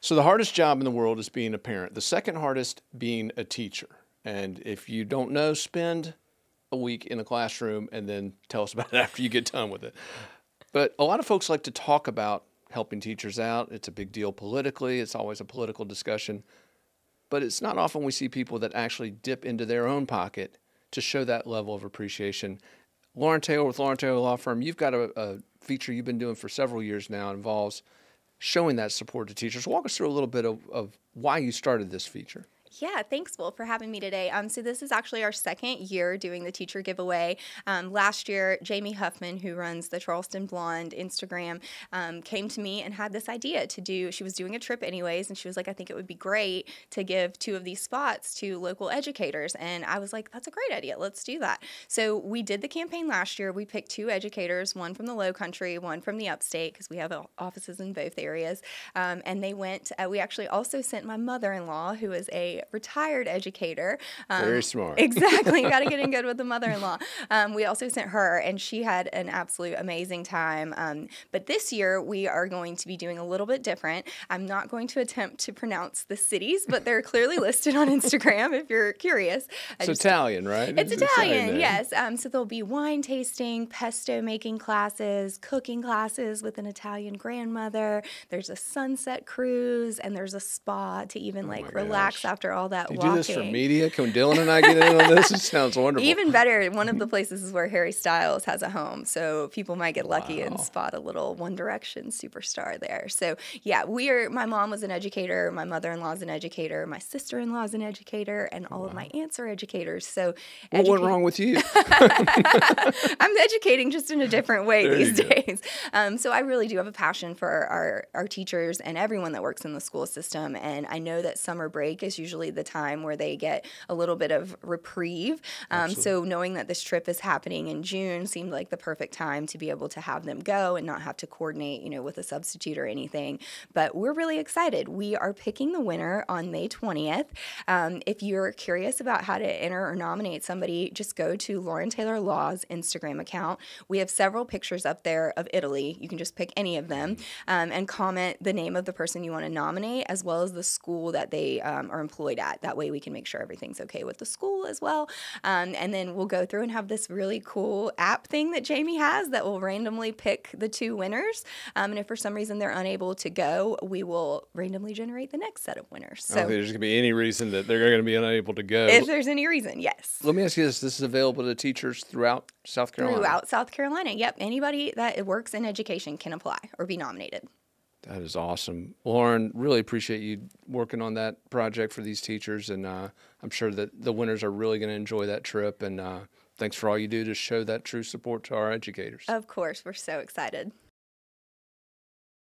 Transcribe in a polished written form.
So the hardest job in the world is being a parent. The second hardest being a teacher. And if you don't know, spend a week in a classroom and then tell us about it after you get done with it. But a lot of folks like to talk about helping teachers out. It's a big deal politically. It's always a political discussion. But it's not often we see people that actually dip into their own pocket to show that level of appreciation. Lauren Taylor with Lauren Taylor Law Firm, you've got a feature you've been doing for several years now, involves showing that support to teachers. Walk us through a little bit of why you started this feature. Yeah, thanks, Will, for having me today. So this is actually our second year doing the teacher giveaway. Last year, Jamie Huffman, who runs the Charleston Blonde Instagram, came to me and had this idea to do. She was doing a trip anyways, and she was like, I think it would be great to give 2 of these spots to local educators. And I was like, that's a great idea. Let's do that. So we did the campaign last year. We picked 2 educators, one from the Low Country, one from the Upstate, because we have offices in both areas. And they went. We actually also sent my mother-in-law, who is a retired educator. Very smart. Exactly. Got to get in good with the mother-in-law. We also sent her, and she had an absolute amazing time. But this year, we are going to be doing a little bit different. I'm not going to attempt to pronounce the cities, but they're clearly listed on Instagram if you're curious. It's Italian, right? It's Italian, yes. So there'll be wine tasting, pesto making classes, cooking classes with an Italian grandmother. There's a sunset cruise, and there's a spa to even relax after all that walking. Do you do this for media? Can Dylan and I get in on this? It sounds wonderful. Even better, one of the places is where Harry Styles has a home, so people might get lucky and spot a little One Direction superstar there. So yeah, my mom was an educator, my mother-in-law is an educator, my sister-in-law is an educator, and all of my aunts are educators. So what went wrong with you? I'm educating just in a different way these days. So I really do have a passion for our teachers and everyone that works in the school system, and I know that summer break is usually the time where they get a little bit of reprieve. So knowing that this trip is happening in June seemed like the perfect time to be able to have them go and not have to coordinate, with a substitute or anything. But we're really excited. We are picking the winner on May 20th. If you're curious about how to enter or nominate somebody, just go to Lauren Taylor Law's Instagram account. We have several pictures up there of Italy. You can just pick any of them and comment the name of the person you want to nominate, as well as the school that they are employed at. That way we can make sure everything's okay with the school as well. And then we'll go through and have this really cool app thing that Jamie has that will randomly pick the 2 winners. And if for some reason they're unable to go, we will randomly generate the next set of winners. So I don't think there's going to be any reason that they're going to be unable to go. If there's any reason, yes. Let me ask you this. This is available to teachers throughout South Carolina? Throughout South Carolina, yep. Anybody that works in education can apply or be nominated. That is awesome. Lauren, really appreciate you working on that project for these teachers, and I'm sure that the winners are really going to enjoy that trip, and thanks for all you do to show that true support to our educators. Of course, we're so excited.